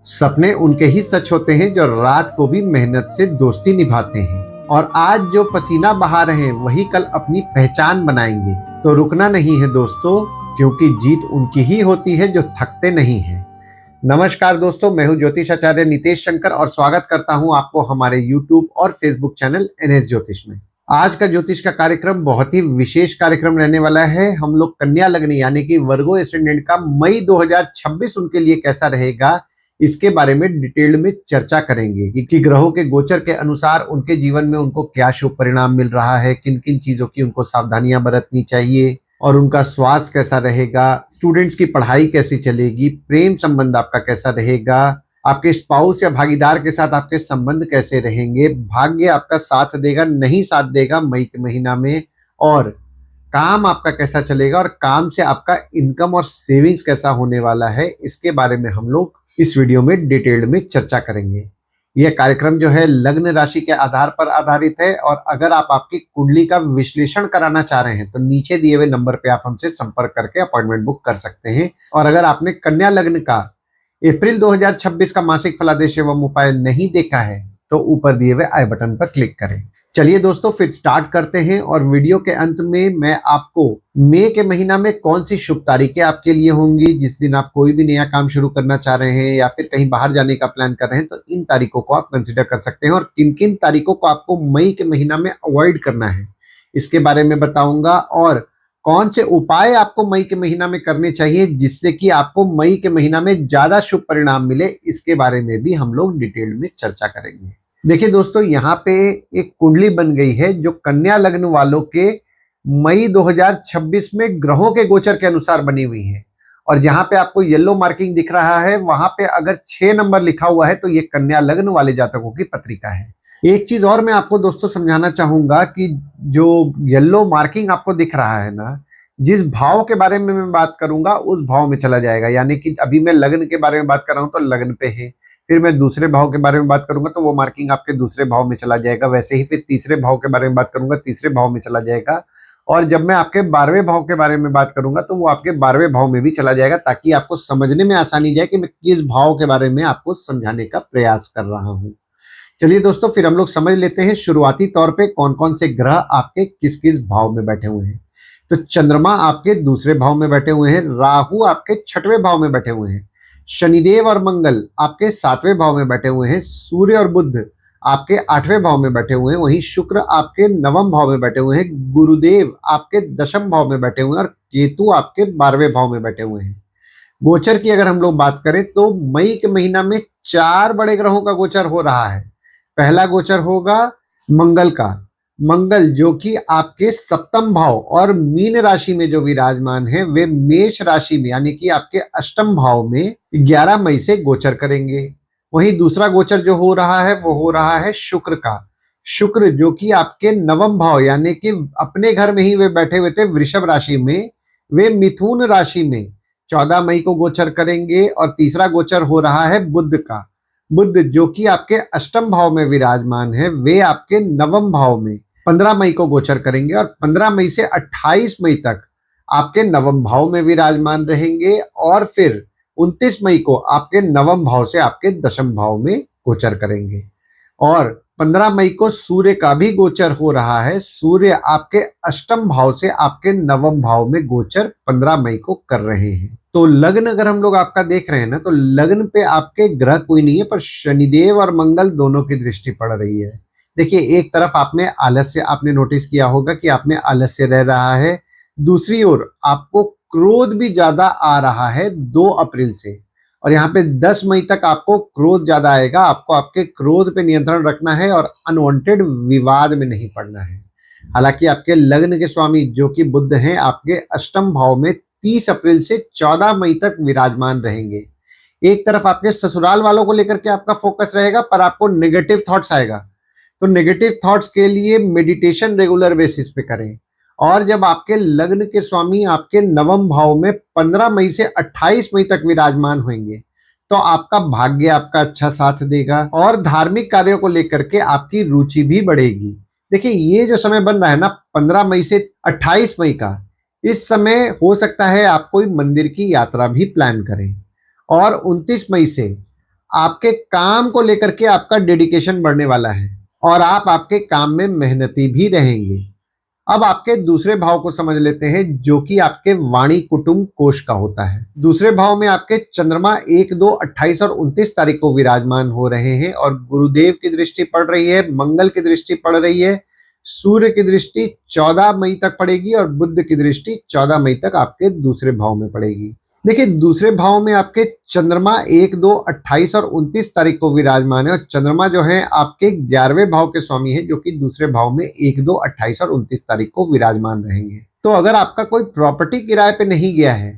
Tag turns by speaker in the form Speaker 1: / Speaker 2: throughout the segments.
Speaker 1: सपने उनके ही सच होते हैं जो रात को भी मेहनत से दोस्ती निभाते हैं। और आज जो पसीना बहा रहे हैं वही कल अपनी पहचान बनाएंगे। तो रुकना नहीं है दोस्तों, क्योंकि जीत उनकी ही होती है जो थकते नहीं हैं। नमस्कार दोस्तों, मैं हूं ज्योतिषाचार्य नितेश शंकर और स्वागत करता हूं आपको हमारे YouTube और Facebook चैनल NS ज्योतिष में। आज का ज्योतिष का कार्यक्रम बहुत ही विशेष कार्यक्रम रहने वाला है। हम लोग कन्या लग्न यानी कि वर्गो एसेंडेंट का मई 2026 उनके लिए कैसा रहेगा, इसके बारे में डिटेल में चर्चा करेंगे कि ग्रहों के गोचर के अनुसार उनके जीवन में उनको क्या शुभ परिणाम मिल रहा है, किन किन चीजों की उनको सावधानियां बरतनी चाहिए और उनका स्वास्थ्य कैसा रहेगा, स्टूडेंट्स की पढ़ाई कैसी चलेगी, प्रेम संबंध आपका कैसा रहेगा, आपके स्पाउस या भागीदार के साथ आपके संबंध कैसे रहेंगे, भाग्य आपका साथ देगा नहीं साथ देगा मई के महीना में, और काम आपका कैसा चलेगा और काम से आपका इनकम और सेविंग्स कैसा होने वाला है, इसके बारे में हम लोग इस वीडियो में डिटेल्ड में चर्चा करेंगे। यह कार्यक्रम जो है लग्न राशि के आधार पर आधारित है और अगर आप आपकी कुंडली का विश्लेषण कराना चाह रहे हैं तो नीचे दिए हुए नंबर पे आप हमसे संपर्क करके अपॉइंटमेंट बुक कर सकते हैं। और अगर आपने कन्या लग्न का अप्रैल 2026 का मासिक फलादेश एवं उपाय नहीं देखा है तो ऊपर दिए हुए आई बटन पर क्लिक करें। चलिए दोस्तों, फिर स्टार्ट करते हैं। और वीडियो के अंत में मैं आपको मई के महीना में कौन सी शुभ तारीखें आपके लिए होंगी, जिस दिन आप कोई भी नया काम शुरू करना चाह रहे हैं या फिर कहीं बाहर जाने का प्लान कर रहे हैं, तो इन तारीखों को आप कंसिडर कर सकते हैं। और किन किन तारीखों को आपको मई के महीना में अवॉइड करना है इसके बारे में बताऊंगा। और कौन से उपाय आपको मई के महीना में करने चाहिए जिससे कि आपको मई के महीना में ज्यादा शुभ परिणाम मिले, इसके बारे में भी हम लोग डिटेल में चर्चा करेंगे। देखिए दोस्तों, यहाँ पे एक कुंडली बन गई है जो कन्या लग्न वालों के मई 2026 में ग्रहों के गोचर के अनुसार बनी हुई है। और जहां पे आपको येलो मार्किंग दिख रहा है वहां पे अगर 6 नंबर लिखा हुआ है तो ये कन्या लग्न वाले जातकों की पत्रिका है। एक चीज और मैं आपको दोस्तों समझाना चाहूंगा कि जो येलो मार्किंग आपको दिख रहा है ना, जिस भाव के बारे में मैं बात करूंगा उस भाव में चला जाएगा। यानी कि अभी मैं लग्न के बारे में बात कर रहा हूं तो लग्न पे है, फिर मैं दूसरे भाव के बारे में बात करूंगा तो वो मार्किंग आपके दूसरे भाव में चला जाएगा। वैसे ही फिर तीसरे भाव के बारे में बात करूंगा तीसरे भाव में चला जाएगा। और जब मैं आपके 12वें भाव के बारे में बात करूंगा तो वो आपके 12वें भाव में भी चला जाएगा, ताकि आपको समझने में आसानी जाए कि मैं किस भाव के बारे में आपको समझाने का प्रयास कर रहा हूं। चलिए दोस्तों, फिर हम लोग समझ लेते हैं शुरुआती तौर पे कौन कौन से ग्रह आपके किस किस भाव में बैठे हुए हैं। तो चंद्रमा आपके दूसरे भाव में बैठे हुए हैं, राहु आपके 6वें भाव में बैठे हुए हैं, शनिदेव और मंगल आपके 7वें भाव में बैठे हुए हैं, सूर्य और बुध आपके 8वें भाव में बैठे हुए हैं, वहीं शुक्र आपके 9वें भाव में बैठे हुए हैं, गुरुदेव आपके 10वें भाव में बैठे हुए हैं और केतु आपके 12वें भाव में बैठे हुए हैं। गोचर की अगर हम लोग बात करें तो मई के महीना में 4 बड़े ग्रहों का गोचर हो रहा है। पहला गोचर होगा मंगल का। मंगल जो कि आपके 7वें भाव और मीन राशि में जो विराजमान है वे मेष राशि में यानी कि आपके 8वें भाव में 11 मई से गोचर करेंगे। वहीं दूसरा गोचर जो हो रहा है वो हो रहा है शुक्र का। शुक्र जो कि आपके 9वें भाव यानी कि अपने घर में ही वे बैठे हुए थे वृषभ राशि में, वे मिथुन राशि में 14 मई को गोचर करेंगे। और तीसरा गोचर हो रहा है बुध का। बुध जो कि आपके 8वें भाव में विराजमान है, वे आपके 9वें भाव में 15 मई को गोचर करेंगे और 15 मई से 28 मई तक आपके 9वें भाव में विराजमान रहेंगे। और फिर 29 मई को आपके 9वें भाव से आपके 10वें भाव में गोचर करेंगे। और 15 मई को सूर्य का भी गोचर हो रहा है। सूर्य आपके 8वें भाव से आपके 9वें भाव में गोचर 15 मई को कर रहे हैं। तो लग्न अगर हम लोग आपका देख रहे हैं ना, तो लग्न पे आपके ग्रह कोई नहीं है, पर शनिदेव और मंगल दोनों की दृष्टि पड़ रही है। देखिए, एक तरफ आप में आलस्य, आपने नोटिस किया होगा कि आप में आलस्य रह रहा है, दूसरी ओर आपको क्रोध भी ज्यादा आ रहा है 2 अप्रैल से। और यहाँ पे 10 मई तक आपको क्रोध ज्यादा आएगा। आपको आपके क्रोध पे नियंत्रण रखना है और अनवांटेड विवाद में नहीं पड़ना है। हालांकि आपके लग्न के स्वामी जो कि बुध हैं आपके 8वें भाव में 30 अप्रैल से 14 मई तक विराजमान रहेंगे। एक तरफ आपके ससुराल वालों को लेकर के आपका फोकस रहेगा, पर आपको नेगेटिव थॉट्स आएगा। तो नेगेटिव थॉट्स के लिए मेडिटेशन रेगुलर बेसिस पे करें। और जब आपके लग्न के स्वामी आपके 9वें भाव में 15 मई से 28 मई तक विराजमान होंगे तो आपका भाग्य आपका अच्छा साथ देगा और धार्मिक कार्यों को लेकर के आपकी रुचि भी बढ़ेगी। देखिए, ये जो समय बन रहा है ना 15 मई से 28 मई का, इस समय हो सकता है आप कोई मंदिर की यात्रा भी प्लान करें। और 29 मई से आपके काम को लेकर के आपका डेडिकेशन बढ़ने वाला है और आप आपके काम में मेहनती भी रहेंगे। अब आपके दूसरे भाव को समझ लेते हैं, जो कि आपके वाणी कुटुंब कोष का होता है। दूसरे भाव में आपके चंद्रमा 1, 2, 28 और 29 तारीख को विराजमान हो रहे हैं और गुरुदेव की दृष्टि पड़ रही है, मंगल की दृष्टि पड़ रही है, सूर्य की दृष्टि 14 मई तक पड़ेगी और बुध की दृष्टि 14 मई तक आपके दूसरे भाव में पड़ेगी। देखिए, दूसरे भाव में आपके चंद्रमा 1, 2, 28 और 29 तारीख को विराजमान है और चंद्रमा जो है आपके 11वें भाव के स्वामी है, जो कि दूसरे भाव में 1, 2, 28 और 29 तारीख को विराजमान रहेंगे। तो अगर आपका कोई प्रॉपर्टी किराए पे नहीं गया है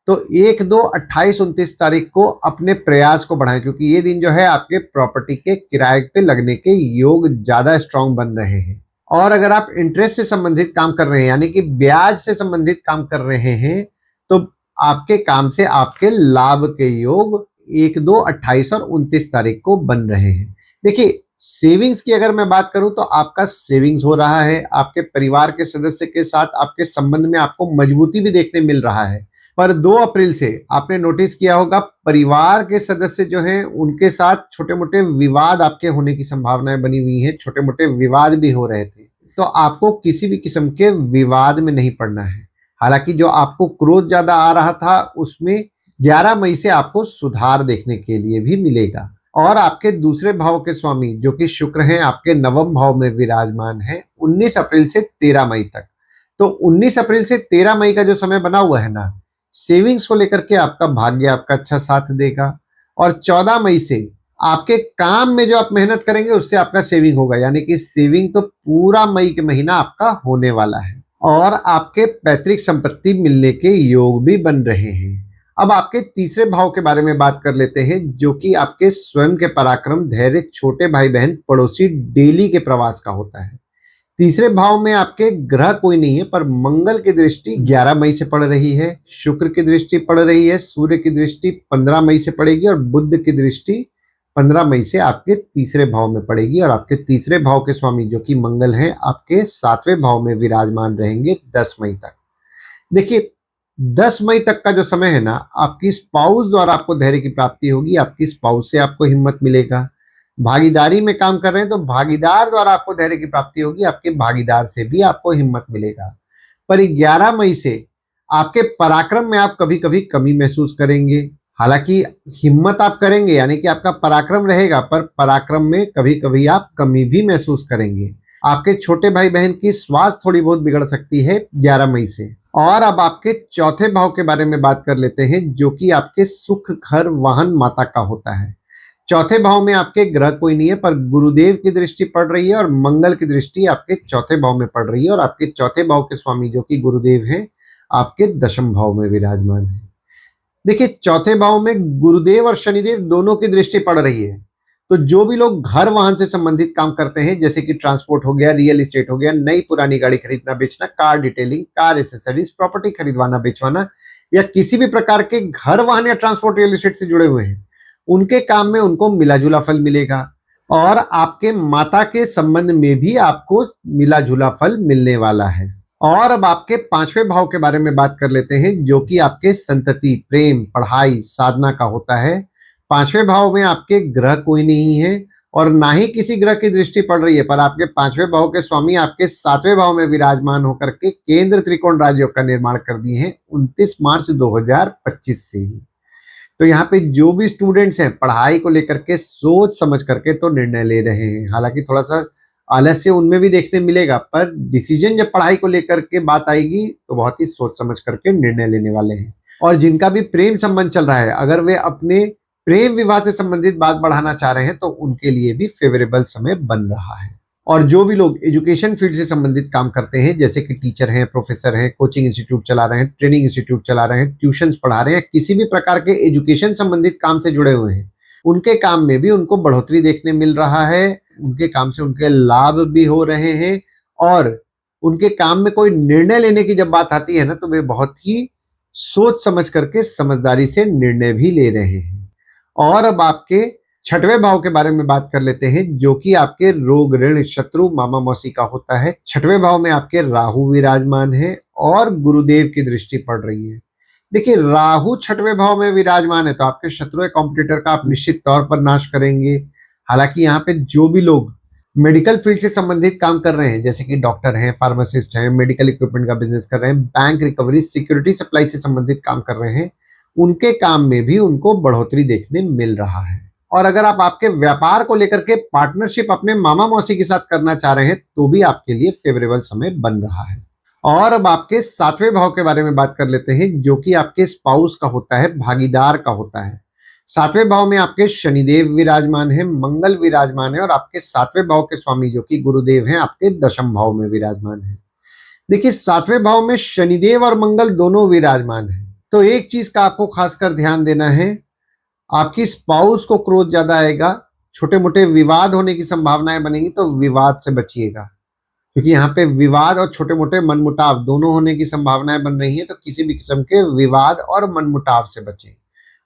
Speaker 1: तो 1, 2, 28, 29 तारीख को अपने प्रयास को बढ़ाएं, क्योंकि ये दिन जो है आपके प्रॉपर्टी के किराए पे लगने के योग ज्यादा स्ट्रांग बन रहे हैं। और अगर आप इंटरेस्ट से संबंधित काम कर रहे हैं, यानी कि ब्याज से संबंधित काम कर रहे हैं, तो आपके काम से आपके लाभ के योग 1, 2, 28 और 29 तारीख को बन रहे हैं। देखिए, सेविंग्स की अगर मैं बात करूं तो आपका सेविंग्स हो रहा है, आपके परिवार के सदस्य के साथ आपके संबंध में आपको मजबूती भी देखने मिल रहा है। पर 2 अप्रैल से आपने नोटिस किया होगा, परिवार के सदस्य जो हैं उनके साथ छोटे मोटे विवाद आपके होने की संभावनाएं बनी हुई हैं, छोटे मोटे विवाद भी हो रहे थे। तो आपको किसी भी किस्म के विवाद में नहीं पड़ना है। हालांकि जो आपको क्रोध ज्यादा आ रहा था उसमें 11 मई से आपको सुधार देखने के लिए भी मिलेगा। और आपके दूसरे भाव के स्वामी जो कि शुक्र हैं, आपके नवम भाव में विराजमान है 19 अप्रैल से 13 मई तक। तो 19 अप्रैल से 13 मई का जो समय बना हुआ है ना, सेविंग्स को लेकर के आपका भाग्य आपका अच्छा साथ देगा। और 14 मई से आपके काम में जो आप मेहनत करेंगे उससे आपका सेविंग होगा, यानी कि सेविंग तो पूरा मई के महीना आपका होने वाला है। और आपके पैतृक संपत्ति मिलने के योग भी बन रहे हैं। अब आपके तीसरे भाव के बारे में बात कर लेते हैं, जो कि आपके स्वयं के पराक्रम, धैर्य, छोटे भाई बहन, पड़ोसी, डेली के प्रवास का होता है। तीसरे भाव में आपके ग्रह कोई नहीं है, पर मंगल की दृष्टि 11 मई से पड़ रही है, शुक्र की दृष्टि पड़ रही है, सूर्य की दृष्टि 15 मई से पड़ेगी और बुध की दृष्टि 15 मई से आपके तीसरे भाव में पड़ेगी। और आपके तीसरे भाव के स्वामी जो कि मंगल हैं, आपके 7वें भाव में विराजमान रहेंगे 10 मई तक। देखिए, 10 मई तक का जो समय है ना, आपकी स्पाउस द्वारा आपको धैर्य की प्राप्ति होगी, आपकी स्पाउस से आपको हिम्मत मिलेगा। भागीदारी में काम कर रहे हैं तो भागीदार द्वारा आपको धैर्य की प्राप्ति होगी, आपके भागीदार से भी आपको हिम्मत मिलेगा। पर 11 मई से आपके पराक्रम में आप कभी कभी कमी महसूस करेंगे। हालांकि हिम्मत आप करेंगे, यानी कि आपका पराक्रम रहेगा, पर पराक्रम में कभी कभी आप कमी भी महसूस करेंगे। आपके छोटे भाई बहन की स्वास्थ्य थोड़ी बहुत बिगड़ सकती है 11 मई से। और अब आपके चौथे भाव के बारे में बात कर लेते हैं, जो कि आपके सुख, घर, वाहन, माता का होता है। चौथे भाव में आपके ग्रह कोई नहीं है, पर गुरुदेव की दृष्टि पड़ रही है और मंगल की दृष्टि आपके चौथे भाव में पड़ रही है। और आपके चौथे भाव के स्वामी जो कि गुरुदेव हैं, आपके 10वें भाव में विराजमान है। देखिए, चौथे भाव में गुरुदेव और शनिदेव दोनों की दृष्टि पड़ रही है। तो जो भी लोग घर वाहन से संबंधित काम करते हैं, जैसे कि ट्रांसपोर्ट हो गया, रियल एस्टेट हो गया, नई पुरानी गाड़ी खरीदना बेचना, car detailing, car accessories, property खरीदवाना बेचवाना, या किसी भी प्रकार के घर वाहन या ट्रांसपोर्ट रियल एस्टेट से जुड़े हुए हैं, उनके काम में उनको मिला जुला फल मिलेगा। और आपके माता के संबंध में भी आपको मिला जुला फल मिलने वाला है। और अब आपके 5वें भाव के बारे में बात कर लेते हैं, जो कि आपके संतति, प्रेम, पढ़ाई, साधना का होता है। 5वें भाव में आपके ग्रह कोई नहीं है और ना ही किसी ग्रह की दृष्टि पड़ रही है, पर आपके 5वें भाव के स्वामी आपके 7वें भाव में विराजमान होकर के केंद्र त्रिकोण राजयोग का निर्माण कर दिए हैं 29 मार्च 2025 से ही। तो यहाँ पे जो भी स्टूडेंट्स हैं, पढ़ाई को लेकर के सोच समझ करके तो निर्णय ले रहे हैं। हालांकि थोड़ा सा आलस्य उनमें भी देखने मिलेगा, पर डिसीजन जब पढ़ाई को लेकर के बात आएगी तो बहुत ही सोच समझ करके निर्णय लेने वाले हैं। और जिनका भी प्रेम संबंध चल रहा है, अगर वे अपने प्रेम विवाह से संबंधित बात बढ़ाना चाह रहे हैं तो उनके लिए भी फेवरेबल समय बन रहा है। और जो भी लोग एजुकेशन फील्ड से संबंधित काम करते हैं, जैसे कि टीचर हैं, प्रोफेसर हैं, कोचिंग इंस्टीट्यूट चला रहे हैं, ट्रेनिंग इंस्टीट्यूट चला रहे हैं, ट्यूशंस पढ़ा रहे हैं, किसी भी प्रकार के एजुकेशन संबंधित काम से जुड़े हुए हैं, उनके काम में भी उनको बढ़ोतरी देखने मिल रहा है। उनके काम से उनके लाभ भी हो रहे हैं। और उनके काम में कोई निर्णय लेने की जब बात आती है ना, तो वे बहुत ही सोच समझ करके समझदारी से निर्णय भी ले रहे हैं। और अब आपके 6वें भाव के बारे में बात कर लेते हैं, जो कि आपके रोग, ऋण, शत्रु, मामा मौसी का होता है। 6वें भाव में आपके राहु विराजमान है और गुरुदेव की दृष्टि पड़ रही है। देखिए, राहु छठवें भाव में विराजमान है तो आपके शत्रु या कॉम्पिटिटर का आप निश्चित तौर पर नाश करेंगे। हालांकि यहाँ पे जो भी लोग मेडिकल फील्ड से संबंधित काम कर रहे हैं, जैसे कि डॉक्टर हैं, फार्मासिस्ट हैं, मेडिकल इक्विपमेंट का बिजनेस कर रहे हैं, बैंक रिकवरी, सिक्योरिटी सप्लाई से संबंधित काम कर रहे हैं, उनके काम में भी उनको बढ़ोतरी देखने मिल रहा है। और अगर आप आपके व्यापार को लेकर के पार्टनरशिप अपने मामा मौसी के साथ करना चाह रहे हैं तो भी आपके लिए फेवरेबल समय बन रहा है। और अब आपके सातवें भाव के बारे में बात कर लेते हैं, जो कि आपके स्पाउस का होता है, भागीदार का होता है। सातवें भाव में आपके शनिदेव विराजमान है, मंगल विराजमान है और आपके सातवें भाव के स्वामी जो कि गुरुदेव हैं आपके दशम भाव में विराजमान है। देखिए, सातवें भाव में शनिदेव और मंगल दोनों विराजमान है तो एक चीज का आपको खासकर ध्यान देना है, आपकी स्पाउस को क्रोध ज्यादा आएगा, छोटे मोटे विवाद होने की संभावनाएं बनेंगी तो विवाद से बचिएगा, क्योंकि यहाँ पे विवाद और छोटे मोटे मनमुटाव दोनों होने की संभावनाएं बन रही हैं तो किसी भी किस्म के विवाद और मनमुटाव से बचें।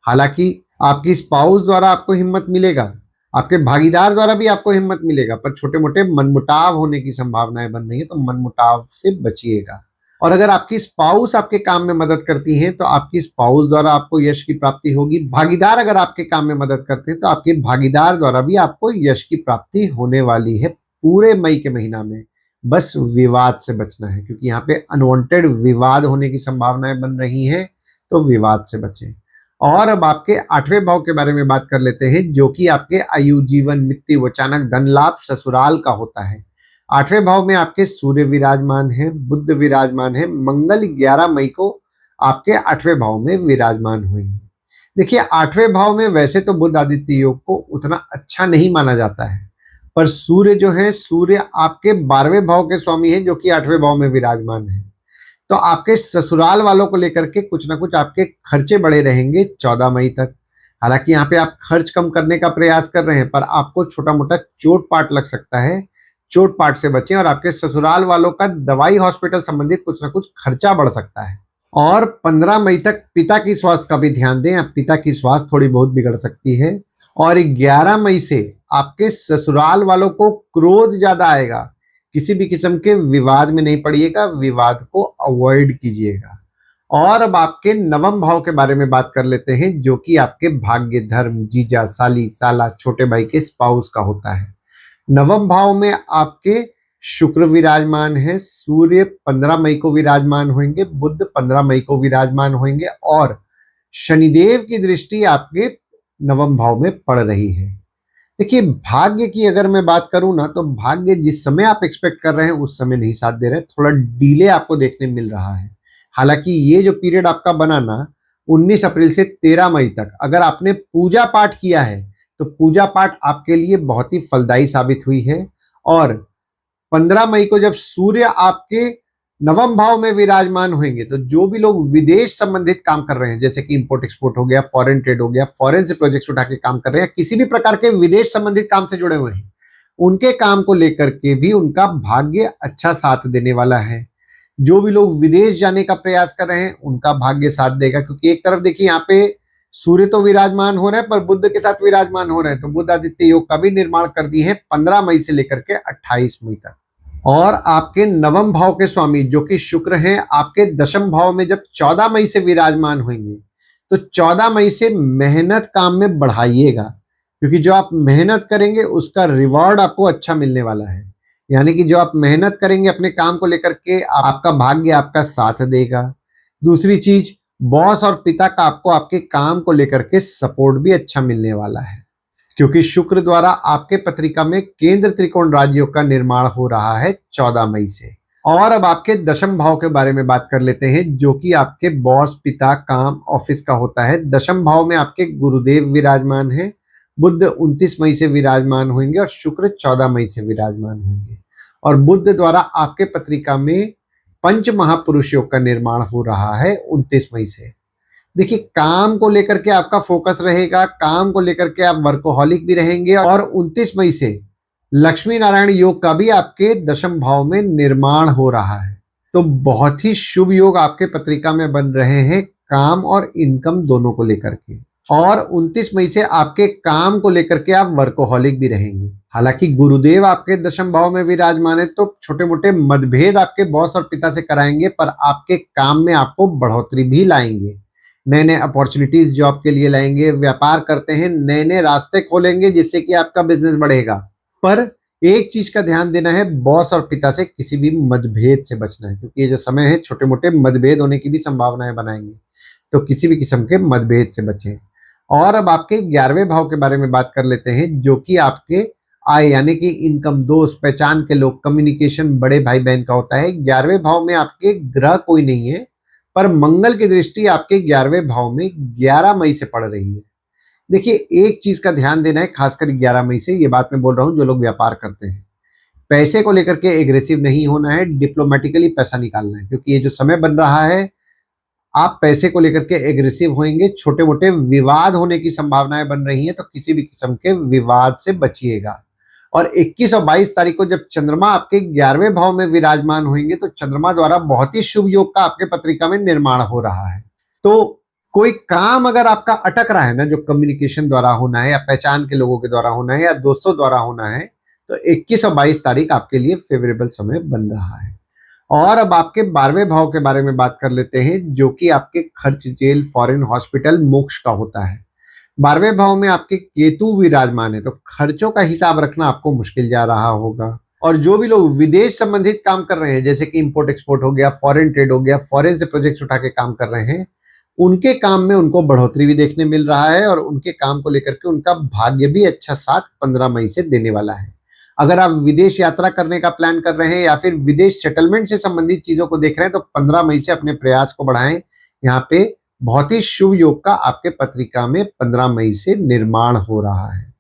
Speaker 1: हालांकि आपकी स्पाउस द्वारा आपको हिम्मत मिलेगा, आपके भागीदार द्वारा भी आपको हिम्मत मिलेगा, पर छोटे मोटे मनमुटाव होने की संभावनाएं बन रही है तो मनमुटाव से बचिएगा। और अगर आपकी स्पाउस आपके काम में मदद करती है तो आपकी स्पाउस द्वारा आपको यश की प्राप्ति होगी। भागीदार अगर आपके काम में मदद करते हैं तो आपके भागीदार द्वारा भी आपको यश की प्राप्ति होने वाली है पूरे मई के महीना में। बस विवाद से बचना है, क्योंकि यहाँ पे अनवांटेड विवाद होने की संभावनाएं बन रही हैं तो विवाद से बचें। और अब आपके आठवें भाव के बारे में बात कर लेते हैं, जो कि आपके आयु, जीवन, मृत्यु, अचानक धन लाभ, ससुराल का होता है। आठवें भाव में आपके सूर्य विराजमान है, बुध विराजमान है, मंगल 11 मई को आपके आठवें भाव में विराजमान हुएंगे। देखिए, आठवें भाव में वैसे तो बुध आदित्य योग को उतना अच्छा नहीं माना जाता है, पर सूर्य जो है, सूर्य आपके 12वें भाव के स्वामी है जो कि आठवें भाव में विराजमान है। तो आपके ससुराल वालों को लेकर के कुछ ना कुछ आपके खर्चे बढ़े रहेंगे 14 मई तक। हालांकि यहाँ पे आप खर्च कम करने का प्रयास कर रहे हैं, पर आपको छोटा मोटा चोट पाट लग सकता है, चोट पाट से बचें। और आपके ससुराल वालों का दवाई हॉस्पिटल संबंधित कुछ ना कुछ खर्चा बढ़ सकता है। और 15 मई तक पिता की स्वास्थ्य का भी ध्यान दें, पिता की स्वास्थ्य थोड़ी बहुत बिगड़ सकती है। और 11 मई से आपके ससुराल वालों को क्रोध ज्यादा आएगा, किसी भी किस्म के विवाद में नहीं पड़िएगा, विवाद को अवॉइड कीजिएगा। और अब आपके नवम भाव के बारे में बात कर लेते हैं, जो कि आपके भाग्य, धर्म, जीजा, साली, साला, छोटे भाई के स्पाउस का होता है। नवम भाव में आपके शुक्र विराजमान है, सूर्य 15 मई को विराजमान होंगे, बुध 15 मई को विराजमान होंगे और शनिदेव की दृष्टि आपके नवम भाव में पड़ रही है। देखिए, भाग्य की अगर मैं बात करूं ना, तो भाग्य जिस समय आप एक्सपेक्ट कर रहे हैं उस समय नहीं साथ दे रहे, थोड़ा डिले आपको देखने मिल रहा है। हालांकि ये जो पीरियड आपका बना ना 19 अप्रैल से 13 मई तक, अगर आपने पूजा पाठ किया है तो पूजा पाठ आपके लिए बहुत ही फलदायी साबित हुई है। और 15 मई को जब सूर्य आपके नवम भाव में विराजमान होंगे तो जो भी लोग विदेश संबंधित काम कर रहे हैं, जैसे कि इंपोर्ट एक्सपोर्ट हो गया, फॉरेन ट्रेड हो गया, फॉरेन से प्रोजेक्ट्स उठा के काम कर रहे हैं, किसी भी प्रकार के विदेश संबंधित काम से जुड़े हुए हैं, उनके काम को लेकर के भी उनका भाग्य अच्छा साथ देने वाला है। जो भी लोग विदेश जाने का प्रयास कर रहे हैं उनका भाग्य साथ देगा, क्योंकि एक तरफ देखिए यहाँ पे सूर्य तो विराजमान हो रहे हैं पर बुध के साथ विराजमान हो रहे हैं, तो बुध आदित्य योग का भी निर्माण कर दिए हैं 15 मई से लेकर के 28 मई तक। और आपके नवम भाव के स्वामी जो कि शुक्र हैं, आपके दशम भाव में जब 14 मई से विराजमान होंगे तो 14 मई से मेहनत काम में बढ़ाइएगा, क्योंकि जो आप मेहनत करेंगे उसका रिवॉर्ड आपको अच्छा मिलने वाला है। यानी कि जो आप मेहनत करेंगे अपने काम को लेकर के, आपका भाग्य आपका साथ देगा। दूसरी चीज, बॉस और पिता का आपको आपके काम को लेकर के सपोर्ट भी अच्छा मिलने वाला है, क्योंकि शुक्र द्वारा आपके पत्रिका में केंद्र त्रिकोण राजयोग का निर्माण हो रहा है 14 मई से। और अब आपके दशम भाव के बारे में बात कर लेते हैं, जो कि आपके बॉस, पिता, काम, ऑफिस का होता है। दशम भाव में आपके गुरुदेव विराजमान है, बुध 29 मई से विराजमान होंगे और शुक्र 14 मई से विराजमान होंगे। और बुध द्वारा आपके पत्रिका में पंच महापुरुष योग का निर्माण हो रहा है 29 मई से। देखिए, काम को लेकर के आपका फोकस रहेगा, काम को लेकर के आप वर्कोहॉलिक भी रहेंगे। और 29 मई से लक्ष्मी नारायण योग का भी आपके दशम भाव में निर्माण हो रहा है, तो बहुत ही शुभ योग आपके पत्रिका में बन रहे हैं काम और इनकम दोनों को लेकर के। और 29 मई से आपके काम को लेकर के आप वर्कोहॉलिक भी रहेंगे। हालांकि गुरुदेव आपके दशम भाव में विराजमान है तो छोटे मोटे मतभेद आपके बॉस और पिता से कराएंगे, पर आपके काम में आपको बढ़ोतरी भी लाएंगे। नए नए अपॉर्चुनिटीज जॉब के लिए लाएंगे, व्यापार करते हैं, नए नए रास्ते खोलेंगे जिससे कि आपका बिजनेस बढ़ेगा। पर एक चीज का ध्यान देना है, बॉस और पिता से किसी भी मतभेद से बचना है, क्योंकि ये जो समय है छोटे मोटे मतभेद होने की भी संभावनाएं बनाएंगे। तो किसी भी किस्म के मतभेद से बचें। और अब आपके 11वें भाव के बारे में बात कर लेते हैं, जो कि आपके आय यानी कि इनकम, दोस्त, पहचान के लोग, कम्युनिकेशन, बड़े भाई बहन का होता है। 11वें भाव में आपके ग्रह कोई नहीं है, पर मंगल की दृष्टि आपके 11वें भाव में 11 मई से पड़ रही है। देखिए, एक चीज का ध्यान देना है, खासकर 11 मई से, ये बात मैं बोल रहा हूं जो लोग व्यापार करते हैं, पैसे को लेकर के एग्रेसिव नहीं होना है, डिप्लोमेटिकली पैसा निकालना है, क्योंकि ये जो समय बन रहा है आप पैसे को लेकर के एग्रेसिव होंगे, छोटे मोटे विवाद होने की संभावनाएं बन रही हैं, तो किसी भी किस्म के विवाद से बचिएगा। और 21 और 22 तारीख को जब चंद्रमा आपके 11वें भाव में विराजमान होंगे, तो चंद्रमा द्वारा बहुत ही शुभ योग का आपके पत्रिका में निर्माण हो रहा है। तो कोई काम अगर आपका अटक रहा है ना, जो कम्युनिकेशन द्वारा होना है या पहचान के लोगों के द्वारा होना है या दोस्तों द्वारा होना है, तो 21 और 22 तारीख आपके लिए फेवरेबल समय बन रहा है। और अब आपके 12वें भाव के बारे में बात कर लेते हैं, जो कि आपके खर्च, जेल, फॉरेन, हॉस्पिटल, मोक्ष का होता है। 12वें भाव में आपके केतु विराजमान है, तो खर्चों का हिसाब रखना आपको मुश्किल जा रहा होगा। और जो भी लोग विदेश संबंधित काम कर रहे हैं, जैसे कि इंपोर्ट एक्सपोर्ट हो गया, फॉरेन ट्रेड हो गया, फॉरेन से प्रोजेक्ट्स उठा के काम कर रहे हैं, उनके काम में उनको बढ़ोतरी भी देखने मिल रहा है, और उनके काम को लेकर के उनका भाग्य भी अच्छा साथ 15 मई से देने वाला है। अगर आप विदेश यात्रा करने का प्लान कर रहे हैं या फिर विदेश सेटलमेंट से संबंधित चीजों को देख रहे हैं, तो 15 मई से अपने प्रयास को बढ़ाएं। यहाँ पे बहुत ही शुभ योग का आपके पत्रिका में 15 मई से निर्माण हो रहा है।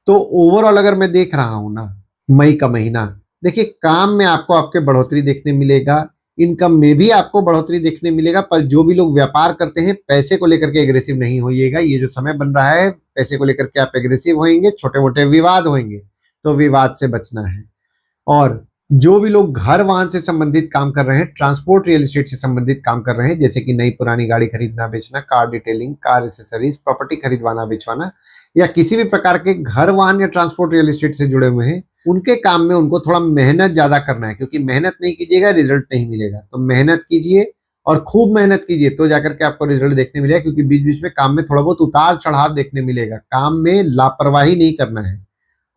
Speaker 1: तो ओवरऑल अगर मैं देख रहा हूं ना, मई का महीना, देखिए, काम में आपको आपके बढ़ोतरी देखने मिलेगा, इनकम में भी आपको बढ़ोतरी देखने मिलेगा। पर जो भी लोग व्यापार करते हैं, पैसे को लेकर के एग्रेसिव नहीं होइएगा। ये जो समय बन रहा है, पैसे को लेकर के आप एग्रेसिव होंगे, छोटे मोटे विवाद होंगे, तो विवाद से बचना है। और जो भी लोग घर वाहन से संबंधित काम कर रहे हैं, ट्रांसपोर्ट, रियल एस्टेट से संबंधित काम कर रहे हैं, जैसे कि नई पुरानी गाड़ी खरीदना बेचना, car detailing, car accessories, property खरीदवाना बेचवाना, या किसी भी प्रकार के घर वाहन या ट्रांसपोर्ट रियल एस्टेट से जुड़े हुए हैं, उनके काम में उनको थोड़ा मेहनत ज्यादा करना है, क्योंकि मेहनत नहीं कीजिएगा रिजल्ट नहीं मिलेगा। तो मेहनत कीजिए और खूब मेहनत कीजिए, तो जाकर के आपको रिजल्ट देखने मिलेगा। क्योंकि बीच बीच में काम में थोड़ा बहुत उतार चढ़ाव देखने मिलेगा। काम में लापरवाही नहीं करना है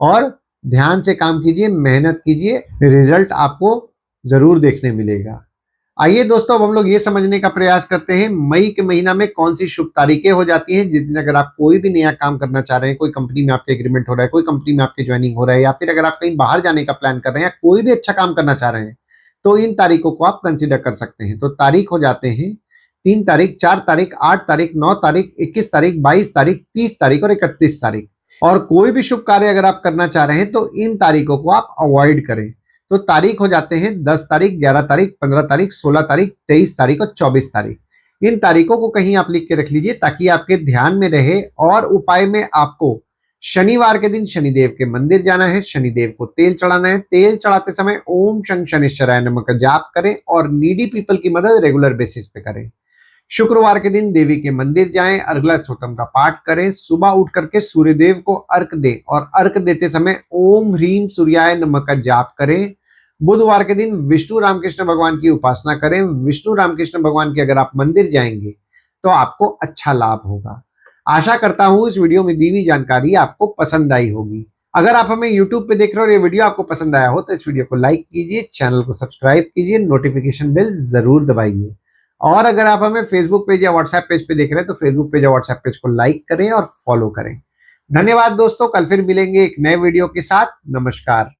Speaker 1: और ध्यान से काम कीजिए, मेहनत कीजिए, रिजल्ट आपको जरूर देखने मिलेगा। आइए दोस्तों, अब हम लोग ये समझने का प्रयास करते हैं मई के महीना में कौन सी शुभ तारीखें हो जाती हैं, जिस दिन अगर आप कोई भी नया काम करना चाह रहे हैं, कोई कंपनी में आपके एग्रीमेंट हो रहा है, कोई कंपनी में आपकी ज्वाइनिंग हो रहा है, या फिर अगर आप कहीं बाहर जाने का प्लान कर रहे हैं या कोई भी अच्छा काम करना चाह रहे हैं, तो इन तारीखों को आप कंसिडर कर सकते हैं। तो तारीख हो जाते हैं 3 तारीख, 4 तारीख, 8 तारीख, 9 तारीख, 21 तारीख, 22 तारीख, 30 तारीख और 31 तारीख। और कोई भी शुभ कार्य अगर आप करना चाह रहे हैं तो इन तारीखों को आप अवॉइड करें। तो तारीख हो जाते हैं 10 तारीख, 11 तारीख, 15 तारीख, 16 तारीख, 23 तारीख और 24 तारीख। इन तारीखों को कहीं आप लिख के रख लीजिए ताकि आपके ध्यान में रहे। और उपाय में आपको शनिवार के दिन शनिदेव के मंदिर जाना है, शनिदेव को तेल चढ़ाना है। तेल चढ़ाते समय ओम शं शनिश्चराय नमः का जाप करें और नीडी पीपल की मदद रेगुलर बेसिस पे करें। शुक्रवार के दिन देवी के मंदिर जाएं, अर्गला स्तोत्रम का पाठ करें। सुबह उठ करके सूर्यदेव को अर्घ दें और अर्घ देते समय ओम ह्रीम सूर्याय नमः का जाप करें। बुधवार के दिन विष्णु रामकृष्ण भगवान की उपासना करें। विष्णु रामकृष्ण भगवान के अगर आप मंदिर जाएंगे तो आपको अच्छा लाभ होगा। आशा करता हूं इस वीडियो में दी हुई जानकारी आपको पसंद आई होगी। अगर आप हमें YouTube पे देख रहे हो और ये वीडियो आपको पसंद आया हो तो इस वीडियो को लाइक कीजिए, चैनल को सब्सक्राइब कीजिए, नोटिफिकेशन बेल जरूर दबाइए। और अगर आप हमें फेसबुक पेज या व्हाट्सएप पेज पे देख रहे हैं तो फेसबुक पेज या व्हाट्सएप पेज को लाइक करें और फॉलो करें। धन्यवाद दोस्तों, कल फिर मिलेंगे एक नए वीडियो के साथ। नमस्कार।